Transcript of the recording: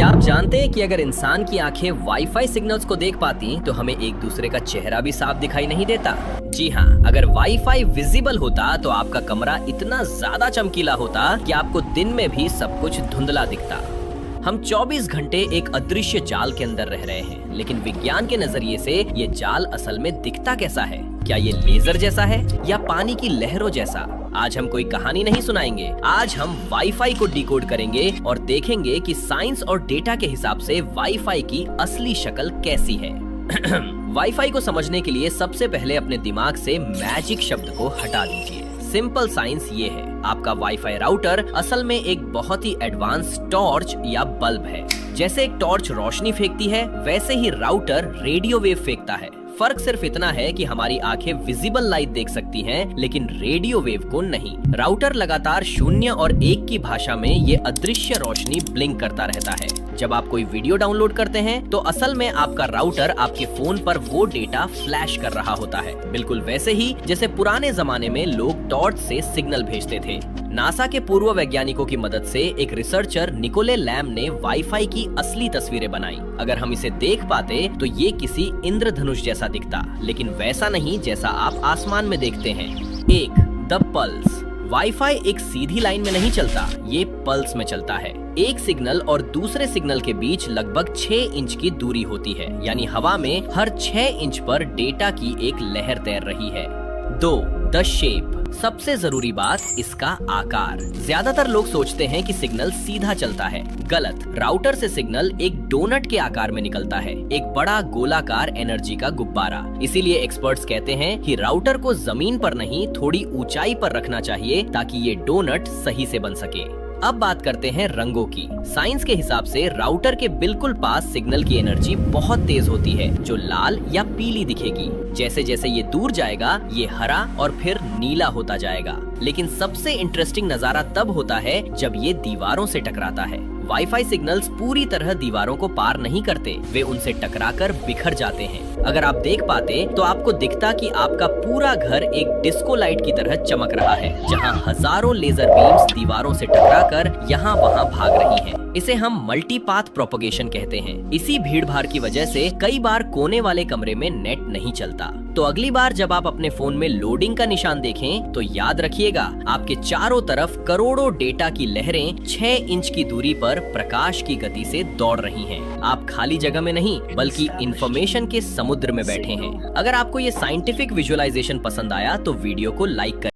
क्या आप जानते हैं कि अगर इंसान की आंखें वाईफाई सिग्नल्स को देख पाती तो हमें एक दूसरे का चेहरा भी साफ दिखाई नहीं देता। जी हाँ, अगर वाईफाई विजिबल होता तो आपका कमरा इतना ज्यादा चमकीला होता कि आपको दिन में भी सब कुछ धुंधला दिखता। हम 24 घंटे एक अदृश्य जाल के अंदर रह रहे हैं, लेकिन विज्ञान के नजरिए से ये जाल असल में दिखता कैसा है? क्या ये लेजर जैसा है या पानी की लहरों जैसा? आज हम कोई कहानी नहीं सुनाएंगे, आज हम वाईफाई को डिकोड करेंगे और देखेंगे कि साइंस और डेटा के हिसाब से वाईफाई की असली शक्ल कैसी है। वाईफाई को समझने के लिए सबसे पहले अपने दिमाग से मैजिक शब्द को हटा दीजिए। सिंपल साइंस ये है, आपका वाईफाई राउटर असल में एक बहुत ही एडवांस टॉर्च या बल्ब है। जैसे एक टॉर्च रोशनी फेंकती है, वैसे ही राउटर रेडियो वेव फेंकता है। फर्क सिर्फ इतना है कि हमारी आंखें विजिबल लाइट देख सकती हैं, लेकिन रेडियो वेव को नहीं। राउटर लगातार 0 और 1 की भाषा में ये अदृश्य रोशनी ब्लिंक करता रहता है। जब आप कोई वीडियो डाउनलोड करते हैं तो असल में आपका राउटर आपके फोन पर वो डेटा फ्लैश कर रहा होता है, बिल्कुल वैसे ही जैसे पुराने जमाने में लोग टॉर्च से सिग्नल भेजते थे। नासा के पूर्व वैज्ञानिकों की मदद से एक रिसर्चर निकोले लैम ने वाईफाई की असली तस्वीरें बनाई। अगर हम इसे देख पाते तो ये किसी इंद्रधनुष जैसा दिखता, लेकिन वैसा नहीं जैसा आप आसमान में देखते हैं। 1. The pulse. वाईफाई एक सीधी लाइन में नहीं चलता, ये पल्स में चलता है। एक सिग्नल और दूसरे सिग्नल के बीच लगभग 6 इंच की दूरी होती है, यानी हवा में हर 6 इंच पर डेटा की एक लहर तैर रही है। 2. The shape. सबसे जरूरी बात, इसका आकार। ज्यादातर लोग सोचते हैं कि सिग्नल सीधा चलता है, गलत। राउटर से सिग्नल एक डोनट के आकार में निकलता है, एक बड़ा गोलाकार एनर्जी का गुब्बारा। इसीलिए एक्सपर्ट्स कहते हैं कि राउटर को जमीन पर नहीं, थोड़ी ऊंचाई पर रखना चाहिए ताकि ये डोनट सही से बन सके। अब बात करते हैं रंगों की। साइंस के हिसाब से राउटर के बिल्कुल पास सिग्नल की एनर्जी बहुत तेज होती है, जो लाल या पीली दिखेगी। जैसे जैसे ये दूर जाएगा, ये हरा और फिर नीला होता जाएगा। लेकिन सबसे इंटरेस्टिंग नजारा तब होता है जब ये दीवारों से टकराता है। वाईफाई सिग्नल्स पूरी तरह दीवारों को पार नहीं करते, वे उनसे टकराकर बिखर जाते हैं। अगर आप देख पाते तो आपको दिखता कि आपका पूरा घर एक डिस्को लाइट की तरह चमक रहा है, जहां हजारों लेजर बीम्स दीवारों से टकराकर यहाँ वहाँ भाग रही हैं। इसे हम मल्टीपाथ प्रोपगेशन कहते हैं। इसी भीड़ भाड़ की वजह से कई बार कोने वाले कमरे में नेट नहीं चलता। तो अगली बार जब आप अपने फोन में लोडिंग का निशान देखें तो याद रखिएगा, आपके चारों तरफ करोड़ों डेटा की लहरें 6 इंच की दूरी पर प्रकाश की गति से दौड़ रही हैं। आप खाली जगह में नहीं, बल्कि इंफॉर्मेशन के समुद्र में बैठे हैं। अगर आपको ये साइंटिफिक विजुअलाइजेशन पसंद आया तो वीडियो को लाइक करें।